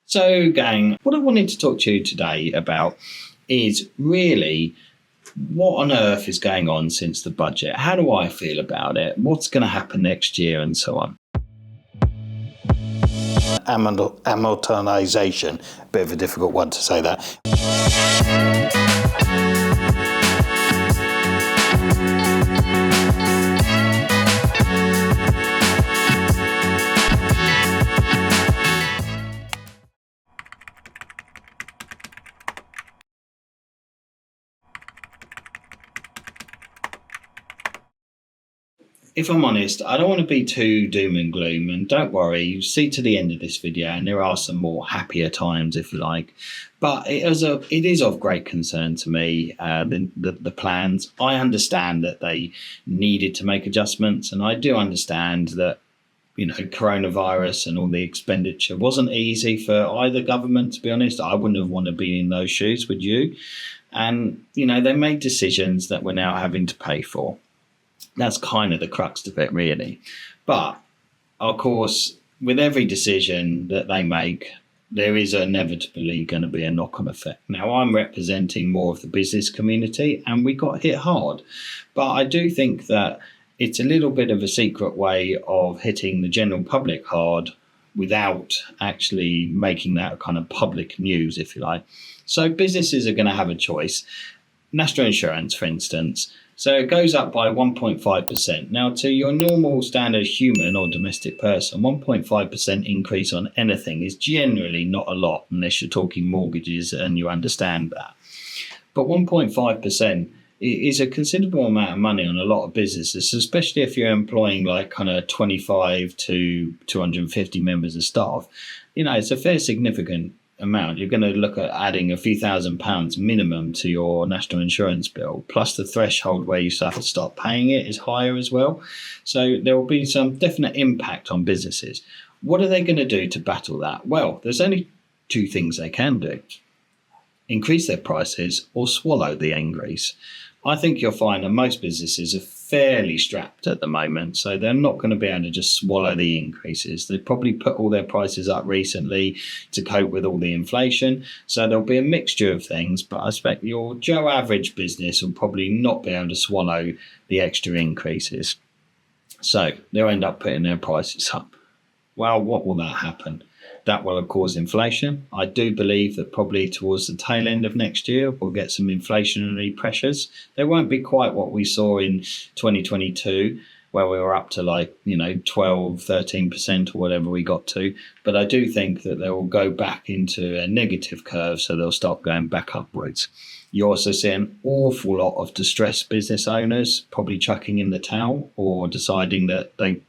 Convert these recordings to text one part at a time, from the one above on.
So, gang, what I wanted to talk to you today about is really what on earth is going on since the budget? How do I feel about it? What's going to happen next year and so on? Amortization, bit of a difficult one to say that. If I'm honest, I don't want to be too doom and gloom, and don't worry, you see to the end of this video and there are some more happier times if you like, but it is of great concern to me, the plans. I understand that they needed to make adjustments, and I do understand that coronavirus and all the expenditure wasn't easy for either government, to be honest. I wouldn't have wanted to be in those shoes, would you? And they made decisions that we're now having to pay for. That's kind of the crux of it, really. But, of course, with every decision that they make, there is inevitably going to be a knock-on effect. Now, I'm representing more of the business community, and we got hit hard. But I do think that it's a little bit of a secret way of hitting the general public hard without actually making that kind of public news, if you like. So businesses are going to have a choice. National insurance, for instance. So it goes up by 1.5%. Now, to your normal standard human or domestic person, 1.5% increase on anything is generally not a lot unless you're talking mortgages and you understand that. But 1.5% is a considerable amount of money on a lot of businesses, especially if you're employing like kind of 25 to 250 members of staff. It's a fair significant amount. You're going to look at adding a few £1,000s minimum to your national insurance bill, plus the threshold where you have to start paying it is higher as well. So there will be some definite impact on businesses. What are they going to do to battle that? Well, there's only two things they can do: increase their prices or swallow the increase. I think you'll find that most businesses are fairly strapped at the moment, so they're not going to be able to just swallow the increases. They've probably put all their prices up recently to cope with all the inflation, so there'll be a mixture of things, but I expect your Joe average business will probably not be able to swallow the extra increases. So they'll end up putting their prices up. Well, what will that happen? That will cause inflation. I do believe that probably towards the tail end of next year, we'll get some inflationary pressures. They won't be quite what we saw in 2022, where we were up to 12, 13% or whatever we got to. But I do think that they will go back into a negative curve, so they'll start going back upwards. You also see an awful lot of distressed business owners probably chucking in the towel or deciding that they,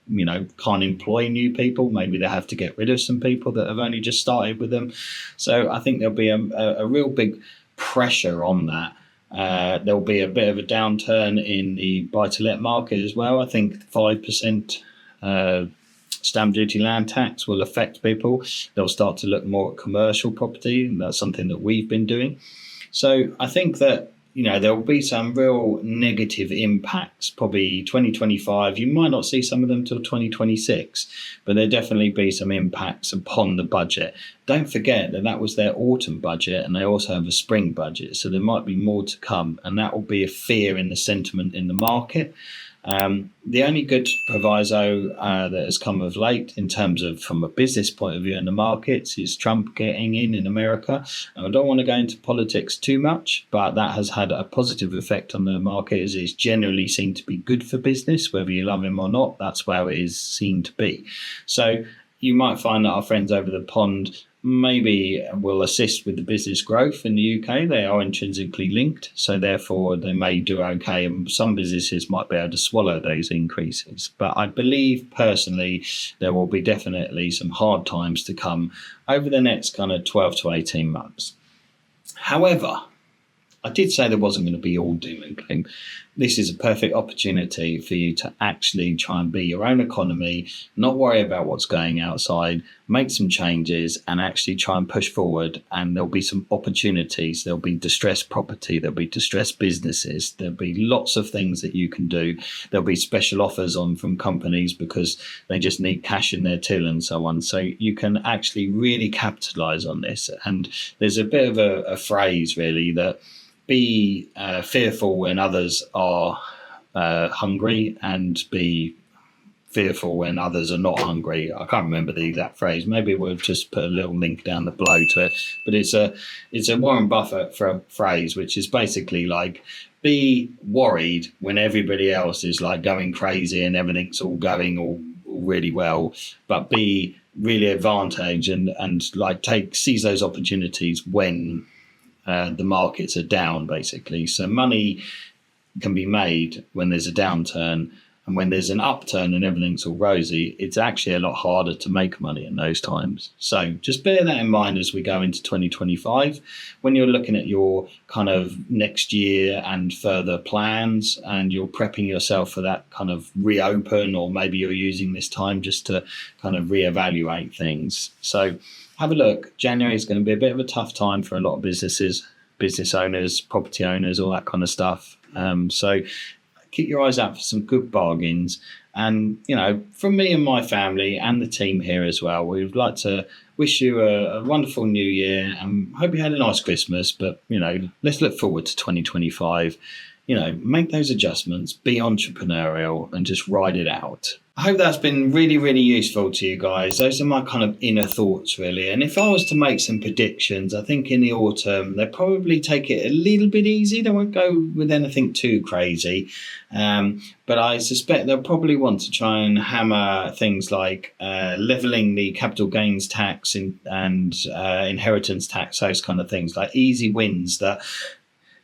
can't employ new people. Maybe they have to get rid of some people that have only just started with them. So I think there'll be a real big pressure on that. There'll be a bit of a downturn in the buy-to-let market as well. I think 5% stamp duty land tax will affect people. They'll start to look more at commercial property, and that's something that we've been doing. So I think that, there will be some real negative impacts, probably 2025. You might not see some of them till 2026, but there'll definitely be some impacts upon the budget. Don't forget that was their autumn budget, and they also have a spring budget. So there might be more to come, and that will be a fear in the sentiment in the market. The only good proviso that has come of late in terms of from a business point of view in the markets is Trump getting in America. And I don't want to go into politics too much, but that has had a positive effect on the market, as it's generally seen to be good for business, whether you love him or not. That's where it is seen to be. So you might find that our friends over the pond maybe will assist with the business growth in the UK. They are intrinsically linked, so therefore they may do okay, and some businesses might be able to swallow those increases. But I believe personally there will be definitely some hard times to come over the next kind of 12 to 18 months. However, I did say there wasn't going to be all doom and gloom. This is a perfect opportunity for you to actually try and be your own economy, not worry about what's going outside, make some changes and actually try and push forward. And there'll be some opportunities. There'll be distressed property. There'll be distressed businesses. There'll be lots of things that you can do. There'll be special offers on from companies because they just need cash in their till and so on. So you can actually really capitalize on this. And there's a bit of a phrase really that be fearful when others are hungry and be fearful when others are not hungry. I can't remember the exact phrase. Maybe we'll just put a little link down the below to it. But it's a Warren Buffett phrase, which is basically like, be worried when everybody else is like going crazy and everything's all going all really well, but be really advantaged and like seize those opportunities when the markets are down, basically. So money can be made when there's a downturn, and when there's an upturn and everything's all rosy, it's actually a lot harder to make money in those times. So just bear that in mind as we go into 2025. When you're looking at your kind of next year and further plans, and you're prepping yourself for that kind of reopen, or maybe you're using this time just to kind of reevaluate things. So have a look. January is going to be a bit of a tough time for a lot of businesses, business owners, property owners, all that kind of stuff. So keep your eyes out for some good bargains. And, you know, from me and my family and the team here as well, we would like to wish you a wonderful new year and hope you had a nice Christmas. But, you know, let's look forward to 2025. You know, make those adjustments, be entrepreneurial and just ride it out. I hope that's been really, really useful to you guys. Those are my kind of inner thoughts, really. And if I was to make some predictions, I think in the autumn, they'll probably take it a little bit easy. They won't go with anything too crazy. But I suspect they'll probably want to try and hammer things like levelling the capital gains tax and inheritance tax, those kind of things, like easy wins that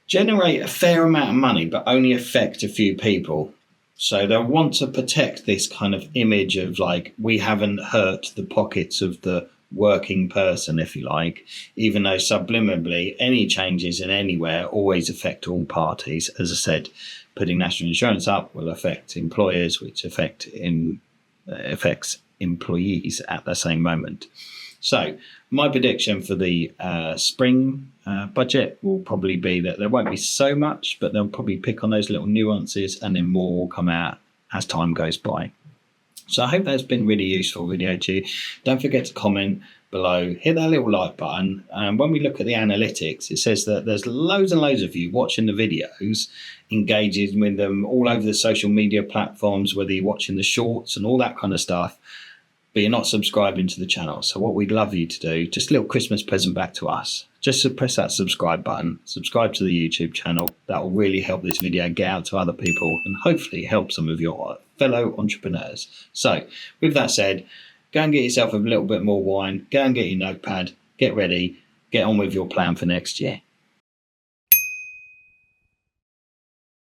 generate a fair amount of money but only affect a few people. So they'll want to protect this kind of image of like, we haven't hurt the pockets of the working person, if you like, even though subliminally any changes in anywhere always affect all parties. As I said, putting national insurance up will affect employers, which affects employees at the same moment. So my prediction for the spring budget will probably be that there won't be so much, but they'll probably pick on those little nuances and then more will come out as time goes by. So I hope that's been a really useful video to you. Don't forget to comment below, hit that little like button. And when we look at the analytics, it says that there's loads and loads of you watching the videos, engaging with them all over the social media platforms, whether you're watching the shorts and all that kind of stuff, but you're not subscribing to the channel. So what we'd love you to do, just a little Christmas present back to us, just to press that subscribe button, subscribe to the YouTube channel. That will really help this video get out to other people and hopefully help some of your fellow entrepreneurs. So with that said, go and get yourself a little bit more wine, go and get your notepad, get ready, get on with your plan for next year.